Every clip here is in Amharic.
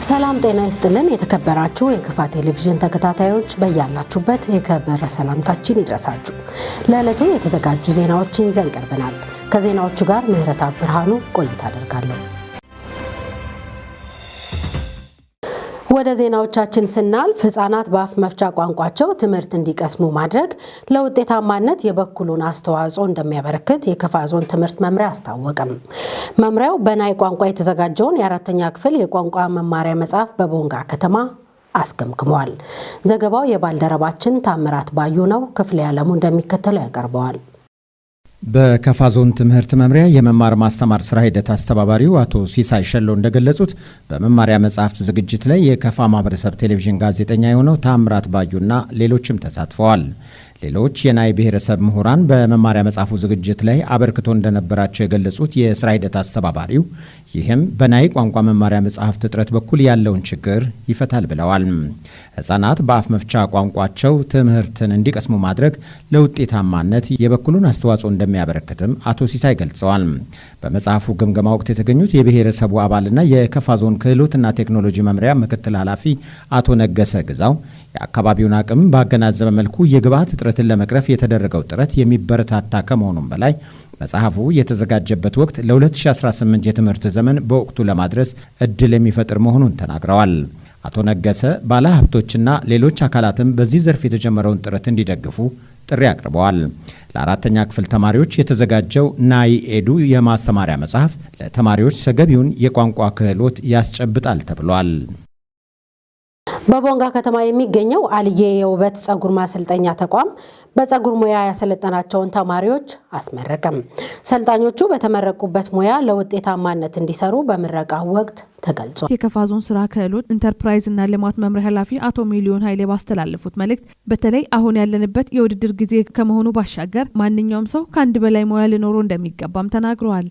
ሰላም ጤና ይስጥልን የተከበራችሁ የክፋ ቴሌቪዥን ተከታታዮች በያላችሁበት የከበረ ሰላምታችን ይድረሳችሁ። ለዕለቱ የተዘጋጁ ዜናዎችን ይዘን ቀርበናል። ከዜናዎቹ ጋር ምህረተአብ ብርሃኑ ቆይታ አደርጋለሁ። ወደ ዜናዎቻችን ስናልፍ ህፃናት በአፍ መፍቻ ቋንቋቸው ትምህርት እንዲቀስሙ ማድረግ ለውጤታማነት የበኩሉን አስተዋጽኦ እንደሚያበረክት የከፋ ዞን ትምህርት መምሪያ አስታወቀም። መምሪያው በናይ ቋንቋ የተዘጋጀውን የአራተኛ ክፍል የቋንቋ መማሪያ መጽሐፍ በቦንጋ ከተማ አስገምግሟል። ዘገባው የባልደረባችን ታምራት ባዩ ነው። ክፍለ ያለሙ እንደሚከተለው ያቀርበዋል። በከፋ ዞን ትምህርት መምሪያ የመማር ማስተማር ስራ ሂደት አስተባባሪው አቶ ሲሳይ ሸሎ እንደገለጹት በመማሪያ መጽሐፍት ዝግጅት ላይ የከፋ ማህበረሰብ ቴሌቪዥን ጋዜጠኛ የሆነው ታምራት ባዩና ሌሎችም ተሳትፈዋል። ሌሎች የናይ ብሔረሰብ ምሁራን በመማሪያ መጽሐፉ ዝግጅት ላይ አበርክቶ እንደነበራቸው የገለጹት የስራ ሂደት አስተባባሪው ይህም በናይ ቋንቋ መማሪያ መጽሐፍት እጥረት በኩል ያለውን ችግር ይፈታል ብለዋል። ህፃናት በአፍ መፍቻ ቋንቋቸው ትምህርትን እንዲቀስሙ ማድረግ ለውጤታማነት የበኩሉን አስተዋጽኦ እንደሚያበረክትም አቶ ሲሳይ ገልጸዋል። በመጽሐፉ ግምገማ ወቅት የተገኙት የብሔረሰቡ አባልና የከፋ ዞን ክህሎትና ቴክኖሎጂ መምሪያ ምክትል ኃላፊ አቶ ነገሰ ግዛው የአካባቢውን አቅም ባገናዘበ መልኩ የግብዓት እጥረትን ለመቅረፍ የተደረገው ጥረት የሚበረታታ ከመሆኑም በላይ መጽሐፉ የተዘጋጀበት ወቅት ለ2018 የትምህርት ዘመን በወቅቱ ለማድረስ እድል የሚፈጥር መሆኑን ተናግረዋል። አቶ ነገሰ ባለሀብቶችና ሌሎች አካላትም በዚህ ዘርፍ የተጀመረውን ጥረት እንዲደግፉ ጥሪ አቅርበዋል። ለአራተኛ ክፍል ተማሪዎች የተዘጋጀው ናይ ኤዱ የማስተማሪያ መጽሐፍ ለተማሪዎች ተገቢውን የቋንቋ ክህሎት ያስጨብጣል ተብሏል። በቦንጋ ከተማ የሚገኘው አልዬ የውበት ጸጉር ማሰልጠኛ ተቋም በጸጉር ሙያ ያሰለጠናቸውን ተማሪዎች አስመረቀም። ሰልጣኞቹ በተመረቁበት ሙያ ለውጤታማነት እንዲሰሩ በምረቃው ወቅት ተገልጿል። የከፋ ዞን ስራ ክህሎት ኢንተርፕራይዝ እና ልማት መምሪያ ኃላፊ አቶ ሚሊዮን ኃይሌ ባስተላለፉት መልእክት በተለይ አሁን ያለንበት የውድድር ጊዜ ከመሆኑ ባሻገር ማንኛውም ሰው ከአንድ በላይ ሙያ ሊኖረው እንደሚገባም ተናግረዋል።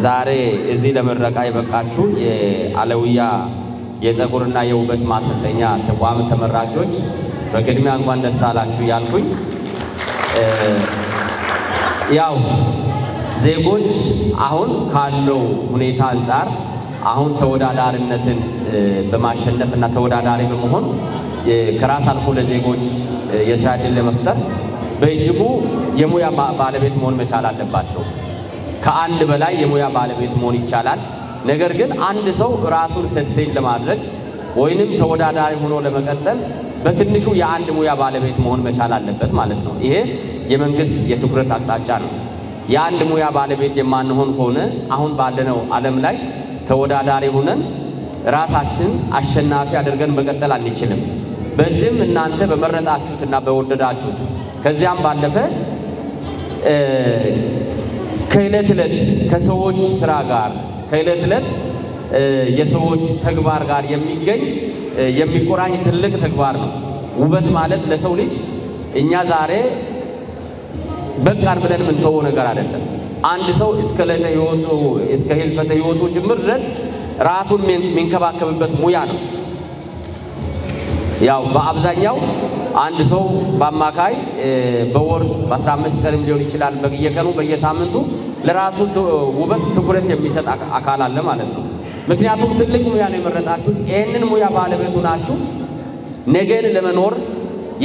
ዛሬ እዚህ ለምረቃ የበቃችሁ የአለውያ የጸጉርና የውበት ማሰልጠኛ ተቋም ተመራቂዎች በቅድሚያ እንኳን ደስ አላችሁ ያልኩኝ። ያው ዜጎች አሁን ካለው ሁኔታ አንጻር አሁን ተወዳዳሪነትን በማሸነፍና ተወዳዳሪ በመሆን ከራስ አልፎ ለዜጎች የስራ ዕድል ለመፍጠር በእጅጉ የሙያ ባለቤት መሆን መቻል አለባቸው። ከአንድ በላይ የሙያ ባለቤት መሆን ይቻላል። ነገር ግን አንድ ሰው ራሱን ሰስቴን ለማድረግ ወይንም ተወዳዳሪ ሆኖ ለመቀጠል በትንሹ የአንድ ሙያ ባለቤት መሆን መቻል አለበት ማለት ነው። ይሄ የመንግስት የትኩረት አቅጣጫ ነው። የአንድ ሙያ ባለቤት የማንሆን ከሆነ አሁን ባለነው ዓለም ላይ ተወዳዳሪ ሆነን ራሳችን አሸናፊ አድርገን መቀጠል አንችልም። በዚህም እናንተ በመረጣችሁትና በወደዳችሁት ከዚያም ባለፈ ከዕለት ዕለት ከሰዎች ስራ ጋር ከዕለት ዕለት የሰዎች ተግባር ጋር የሚቆራኝ ትልቅ ተግባር ነው። ውበት ማለት ለሰው ልጅ እኛ ዛሬ በቃን ብለን የምንተወው ነገር አይደለም። አንድ ሰው እስከ ህልፈተ ህይወቱ ጭምር ድረስ ራሱን የሚንከባከብበት ሙያ ነው። ያው በአብዛኛው አንድ ሰው በአማካይ በወር በ15 ቀን ሊሆን ይችላል በየቀኑ በየሳምንቱ ለራሱ ውበት ትኩረት የሚሰጥ አካል አለ ማለት ነው። ምክንያቱም ትልቅ ሙያ ነው የመረጣችሁት። ይህንን ሙያ ባለቤቱ ናችሁ። ነገን ለመኖር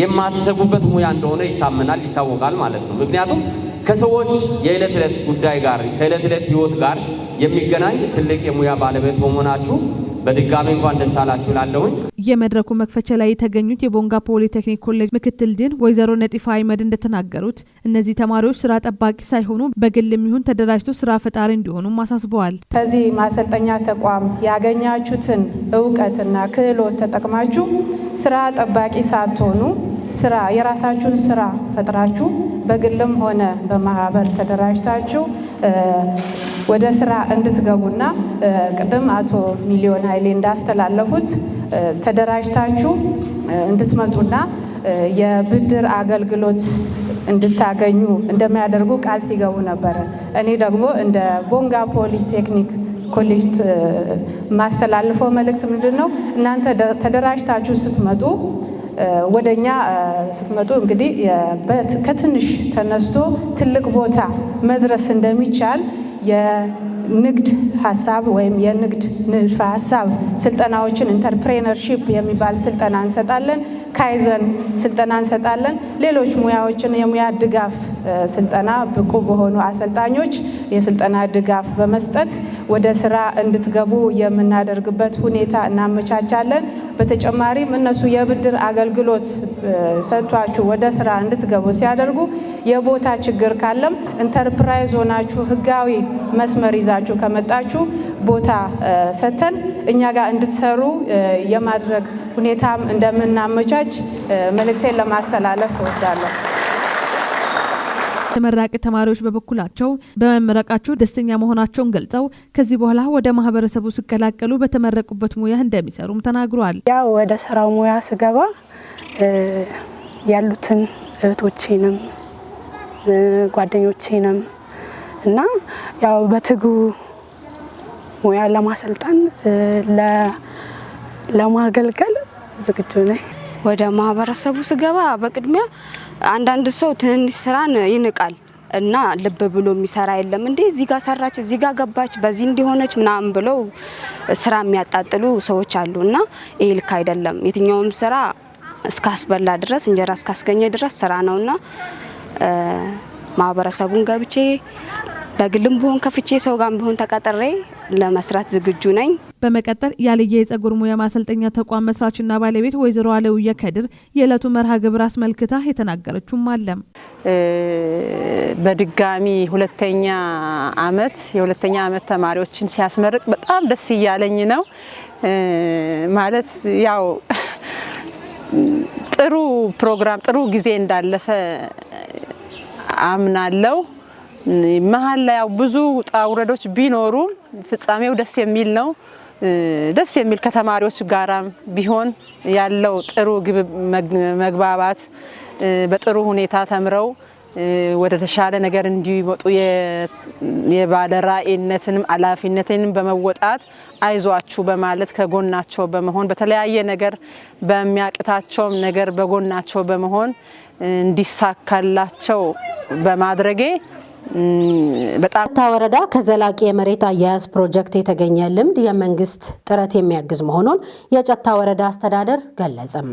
የማትሰጉበት ሙያ እንደሆነ ይታመናል፣ ይታወቃል ማለት ነው። ምክንያቱም ከሰዎች የዕለት ዕለት ጉዳይ ጋር ከዕለት ዕለት ህይወት ጋር የሚገናኝ ትልቅ የሙያ ባለቤት በመሆናችሁ በድጋሚ እንኳን ደስ አላችሁ እላለሁኝ። የመድረኩ መክፈቻ ላይ የተገኙት የቦንጋ ፖሊቴክኒክ ኮሌጅ ምክትል ዲን ወይዘሮ ነጢፋ አህመድ እንደተናገሩት እነዚህ ተማሪዎች ስራ ጠባቂ ሳይሆኑ በግልም ይሁን ተደራጅቶ ስራ ፈጣሪ እንዲሆኑ አሳስበዋል። ከዚህ ማሰልጠኛ ተቋም ያገኛችሁትን እውቀትና ክህሎት ተጠቅማችሁ ስራ ጠባቂ ሳትሆኑ የራሳችሁን ስራ ፈጥራችሁ በግልም ሆነ በማህበር ተደራጅታችሁ ወደ ስራ እንድትገቡና ቅድም አቶ ሚሊዮን ኃይሌ እንዳስተላለፉት ተደራጅታችሁ እንድትመጡና የብድር አገልግሎት እንድታገኙ እንደሚያደርጉ ቃል ሲገቡ ነበረ። እኔ ደግሞ እንደ ቦንጋ ፖሊቴክኒክ ኮሌጅ ማስተላልፈው መልእክት ምንድነው? እናንተ ተደራጅታችሁ ስትመጡ ወደኛ ስትመጡ እንግዲህ ከትንሽ ተነስቶ ትልቅ ቦታ መድረስ እንደሚቻል የንግድ ሀሳብ ወይም የንግድ ንድፈ ሀሳብ ስልጠናዎችን ኢንተርፕሬነርሺፕ የሚባል ስልጠና እንሰጣለን። ካይዘን ስልጠና እንሰጣለን። ሌሎች ሙያዎችን የሙያ ድጋፍ ስልጠና ብቁ በሆኑ አሰልጣኞች የስልጠና ድጋፍ በመስጠት ወደ ስራ እንድትገቡ የምናደርግበት ሁኔታ እናመቻቻለን። በተጨማሪም እነሱ የብድር አገልግሎት ሰጥቷችሁ ወደ ስራ እንድትገቡ ሲያደርጉ የቦታ ችግር ካለም ኢንተርፕራይዝ ሆናችሁ ህጋዊ መስመር ይዛችሁ ከመጣችሁ ቦታ ሰጥተን እኛ ጋር እንድትሰሩ የማድረግ ሁኔታም እንደምናመቻች መልእክቴን ለማስተላለፍ እወዳለሁ። ተመራቂ ተማሪዎች በበኩላቸው በመመረቃቸው ደስተኛ መሆናቸውን ገልጸው ከዚህ በኋላ ወደ ማህበረሰቡ ሲቀላቀሉ በተመረቁበት ሙያ እንደሚሰሩም ተናግረዋል። ያው ወደ ስራው ሙያ ስገባ ያሉትን እህቶቼንም ጓደኞቼንም እና ያው በትጉ ሙያ ለማሰልጠን ለማገልገል ዝግጁ ነኝ። ወደ ማህበረሰቡ ስገባ በቅድሚያ አንዳንድ ሰው ትንሽ ስራን ይንቃል እና ልብ ብሎ የሚሰራ የለም እንዴ እዚህ ጋር ሰራች እዚህ ጋር ገባች በዚህ እንዲሆነች ምናምን ብለው ስራ የሚያጣጥሉ ሰዎች አሉና ይሄ ልክ አይደለም። የትኛውም ስራ እስካስበላ ድረስ እንጀራ እስካስገኘ ድረስ ስራ ነውና ማህበረሰቡን ገብቼ በግልም ቢሆን ከፍቼ ሰው ጋር ቢሆን ተቀጥሬ ለመስራት ዝግጁ ነኝ። በመቀጠል ያለየ የጸጉር ሙያ ማሰልጠኛ ተቋም መስራችና ባለቤት ወይዘሮ አለውየ ከድር የዕለቱ መርሃ ግብር አስመልክታ የተናገረችውም አለ። በድጋሚ የሁለተኛ ዓመት ተማሪዎችን ሲያስመርቅ በጣም ደስ እያለኝ ነው። ማለት ያው ጥሩ ፕሮግራም ጥሩ ጊዜ እንዳለፈ አምናለሁ። መሀል ላይ ያው ብዙ ውጣ ውረዶች ቢኖሩም ፍጻሜው ደስ የሚል ነው። ደስ የሚል ከተማሪዎች ጋራም ቢሆን ያለው ጥሩ መግባባት በጥሩ ሁኔታ ተምረው ወደ ተሻለ ነገር እንዲወጡ የባለራዕይነትንም ኃላፊነትንም በመወጣት አይዟችሁ በማለት ከጎናቸው በመሆን በተለያየ ነገር በሚያቅታቸውም ነገር በጎናቸው በመሆን እንዲሳካላቸው በማድረጌ በጣም ወረዳ ከዘላቂ የመሬት አያያዝ ፕሮጀክት የተገኘ ልምድ የመንግስት ጥረት የሚያግዝ መሆኑን የጨታ ወረዳ አስተዳደር ገለጸም።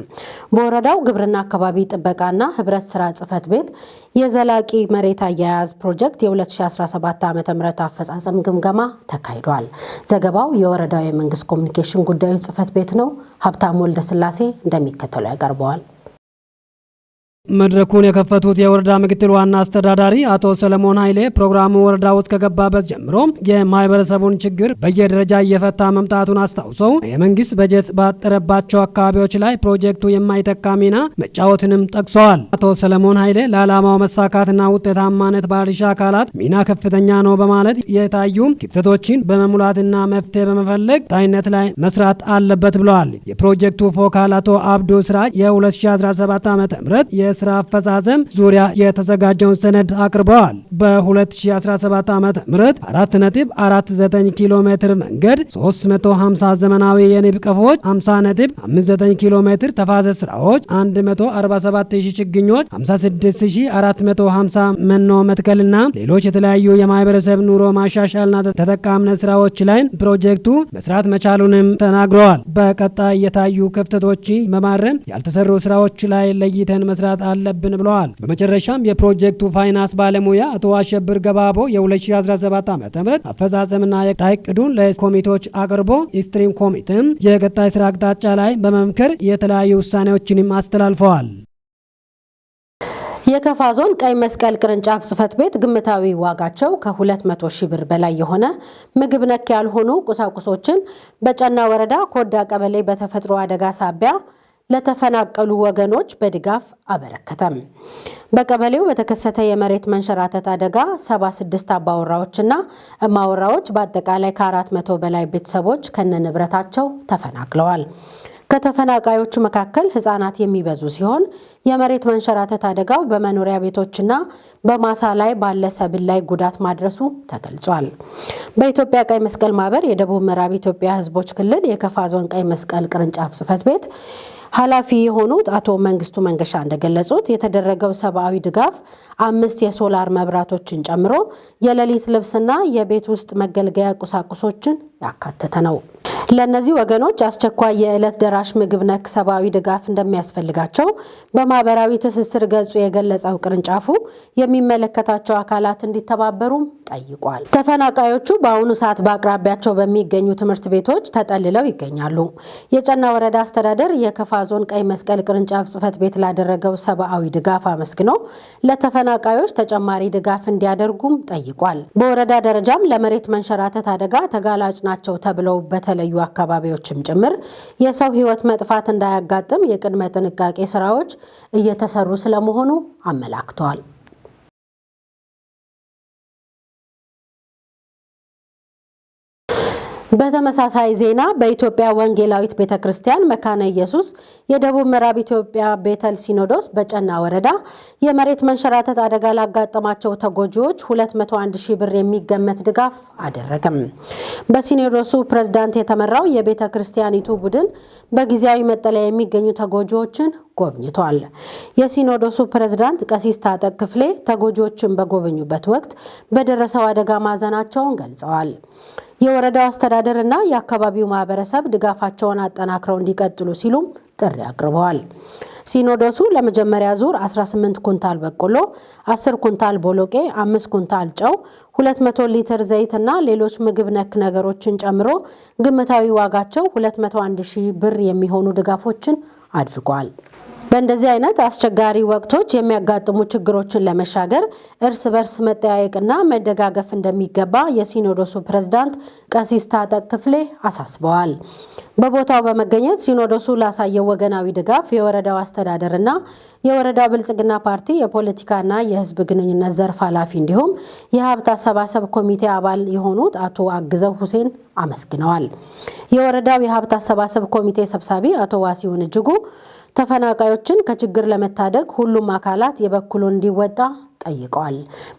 በወረዳው ግብርና አካባቢ ጥበቃና ህብረት ስራ ጽፈት ቤት የዘላቂ መሬት አያያዝ ፕሮጀክት የ2017 ዓ.ም አፈጻጸም ግምገማ ተካሂዷል። ዘገባው የወረዳው የመንግስት ኮሚኒኬሽን ጉዳዮች ጽፈት ቤት ነው። ሀብታሙ ወልደስላሴ እንደሚከተለው ያቀርበዋል። መድረኩን የከፈቱት የወረዳ ምክትል ዋና አስተዳዳሪ አቶ ሰለሞን ኃይሌ ፕሮግራሙ ወረዳ ውስጥ ከገባበት ጀምሮ የማህበረሰቡን ችግር በየደረጃ እየፈታ መምጣቱን አስታውሰው የመንግስት በጀት ባጠረባቸው አካባቢዎች ላይ ፕሮጀክቱ የማይተካ ሚና መጫወትንም ጠቅሰዋል። አቶ ሰለሞን ኃይሌ ለዓላማው መሳካትና ውጤታማነት ባለድርሻ አካላት ሚና ከፍተኛ ነው በማለት የታዩ ክፍተቶችን በመሙላትና መፍትሄ በመፈለግ ታይነት ላይ መስራት አለበት ብለዋል። የፕሮጀክቱ ፎካል አቶ አብዱ ስራጅ የ2017 ዓ.ም የስራ አፈጻጸም ዙሪያ የተዘጋጀውን ሰነድ አቅርበዋል። በ2017 ዓ.ም 4.49 ኪሎ ሜትር መንገድ፣ 350 ዘመናዊ የንብ ቀፎች፣ 50.59 ኪሎ ሜትር ተፋሰስ ስራዎች፣ 147,000 ችግኞች፣ 56,450 መኖ መትከልና ሌሎች የተለያዩ የማህበረሰብ ኑሮ ማሻሻልና ተጠቃሚነት ስራዎች ላይ ፕሮጀክቱ መስራት መቻሉንም ተናግረዋል። በቀጣይ የታዩ ክፍተቶችን በማረም ያልተሰሩ ስራዎች ላይ ለይተን መስራት አለብን ብለዋል። በመጨረሻም የፕሮጀክቱ ፋይናንስ ባለሙያ አቶ አሸብር ገባቦ የ2017 ዓ.ም አፈጻጸምና የታይቅዱን ለኮሚቴዎች አቅርቦ ስትሪም ኮሚቴም የቀጣይ ስራ አቅጣጫ ላይ በመምከር የተለያዩ ውሳኔዎችንም አስተላልፈዋል። የከፋ ዞን ቀይ መስቀል ቅርንጫፍ ጽፈት ቤት ግምታዊ ዋጋቸው ከ200 ሺህ ብር በላይ የሆነ ምግብ ነክ ያልሆኑ ቁሳቁሶችን በጨና ወረዳ ኮዳ ቀበሌ በተፈጥሮ አደጋ ሳቢያ ለተፈናቀሉ ወገኖች በድጋፍ አበረከተም። በቀበሌው በተከሰተ የመሬት መንሸራተት አደጋ 76 አባወራዎችና እማወራዎች በአጠቃላይ ከ400 በላይ ቤተሰቦች ከነንብረታቸው ተፈናቅለዋል። ከተፈናቃዮቹ መካከል ህፃናት የሚበዙ ሲሆን የመሬት መንሸራተት አደጋው በመኖሪያ ቤቶችና በማሳ ላይ ባለ ሰብል ላይ ጉዳት ማድረሱ ተገልጿል። በኢትዮጵያ ቀይ መስቀል ማህበር የደቡብ ምዕራብ ኢትዮጵያ ህዝቦች ክልል የከፋ ዞን ቀይ መስቀል ቅርንጫፍ ጽሕፈት ቤት ኃላፊ የሆኑት አቶ መንግስቱ መንገሻ እንደገለጹት የተደረገው ሰብአዊ ድጋፍ 5 የሶላር መብራቶችን ጨምሮ የሌሊት ልብስና የቤት ውስጥ መገልገያ ቁሳቁሶችን ያካተተ ነው። ለነዚህ ወገኖች አስቸኳይ የዕለት ደራሽ ምግብ ነክ ሰብአዊ ድጋፍ እንደሚያስፈልጋቸው በማህበራዊ ትስስር ገጹ የገለጸው ቅርንጫፉ የሚመለከታቸው አካላት እንዲተባበሩም ጠይቋል። ተፈናቃዮቹ በአሁኑ ሰዓት በአቅራቢያቸው በሚገኙ ትምህርት ቤቶች ተጠልለው ይገኛሉ። የጨና ወረዳ አስተዳደር የከፋ ዞን ቀይ መስቀል ቅርንጫፍ ጽሕፈት ቤት ላደረገው ሰብአዊ ድጋፍ አመስግኖ ለተፈናቃዮች ተጨማሪ ድጋፍ እንዲያደርጉም ጠይቋል። በወረዳ ደረጃም ለመሬት መንሸራተት አደጋ ተጋላጭ ናቸው ተብለው በተለዩ አካባቢዎችም ጭምር የሰው ሕይወት መጥፋት እንዳያጋጥም የቅድመ ጥንቃቄ ስራዎች እየተሰሩ ስለመሆኑ አመላክተዋል። በተመሳሳይ ዜና በኢትዮጵያ ወንጌላዊት ቤተክርስቲያን መካነ ኢየሱስ የደቡብ ምዕራብ ኢትዮጵያ ቤተል ሲኖዶስ በጨና ወረዳ የመሬት መንሸራተት አደጋ ላጋጠማቸው ተጎጂዎች 201,000 ብር የሚገመት ድጋፍ አደረገም። በሲኖዶሱ ፕሬዝዳንት የተመራው የቤተክርስቲያኒቱ ቡድን በጊዜያዊ መጠለያ የሚገኙ ተጎጂዎችን ጎብኝቷል። የሲኖዶሱ ፕሬዝዳንት ቀሲስ ታጠቅ ክፍሌ ተጎጂዎችን በጎበኙበት ወቅት በደረሰው አደጋ ማዘናቸውን ገልጸዋል። የወረዳው አስተዳደርና የአካባቢው ማህበረሰብ ድጋፋቸውን አጠናክረው እንዲቀጥሉ ሲሉም ጥሪ አቅርበዋል። ሲኖዶሱ ለመጀመሪያ ዙር 18 ኩንታል በቆሎ፣ 10 ኩንታል ቦሎቄ፣ 5 ኩንታል ጨው፣ 200 ሊትር ዘይትና ሌሎች ምግብ ነክ ነገሮችን ጨምሮ ግምታዊ ዋጋቸው 201,000 ብር የሚሆኑ ድጋፎችን አድርጓል። በእንደዚህ አይነት አስቸጋሪ ወቅቶች የሚያጋጥሙ ችግሮችን ለመሻገር እርስ በርስ መጠያየቅና መደጋገፍ እንደሚገባ የሲኖዶሱ ፕሬዝዳንት ቀሲስ ታጠቅ ክፍሌ አሳስበዋል። በቦታው በመገኘት ሲኖዶሱ ላሳየው ወገናዊ ድጋፍ የወረዳው አስተዳደርና የወረዳው ብልጽግና ፓርቲ የፖለቲካና የሕዝብ ግንኙነት ዘርፍ ኃላፊ እንዲሁም የሀብት አሰባሰብ ኮሚቴ አባል የሆኑት አቶ አግዘው ሁሴን አመስግነዋል። የወረዳው የሀብት አሰባሰብ ኮሚቴ ሰብሳቢ አቶ ዋሲውን እጅጉ ተፈናቃዮችን ከችግር ለመታደግ ሁሉም አካላት የበኩሉን እንዲወጣ ጠይቀዋል።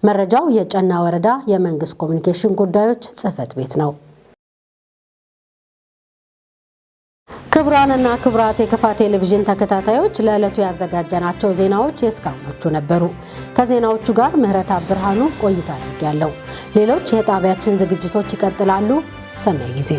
መረጃው የጨና ወረዳ የመንግስት ኮሚኒኬሽን ጉዳዮች ጽሕፈት ቤት ነው። ክቡራንና ክቡራት የከፋ ቴሌቪዥን ተከታታዮች ለዕለቱ ያዘጋጀናቸው ዜናዎች የእስካሁኖቹ ነበሩ። ከዜናዎቹ ጋር ምህረት ብርሃኑ ቆይታ አድርጌያለሁ። ሌሎች የጣቢያችን ዝግጅቶች ይቀጥላሉ። ሰናይ ጊዜ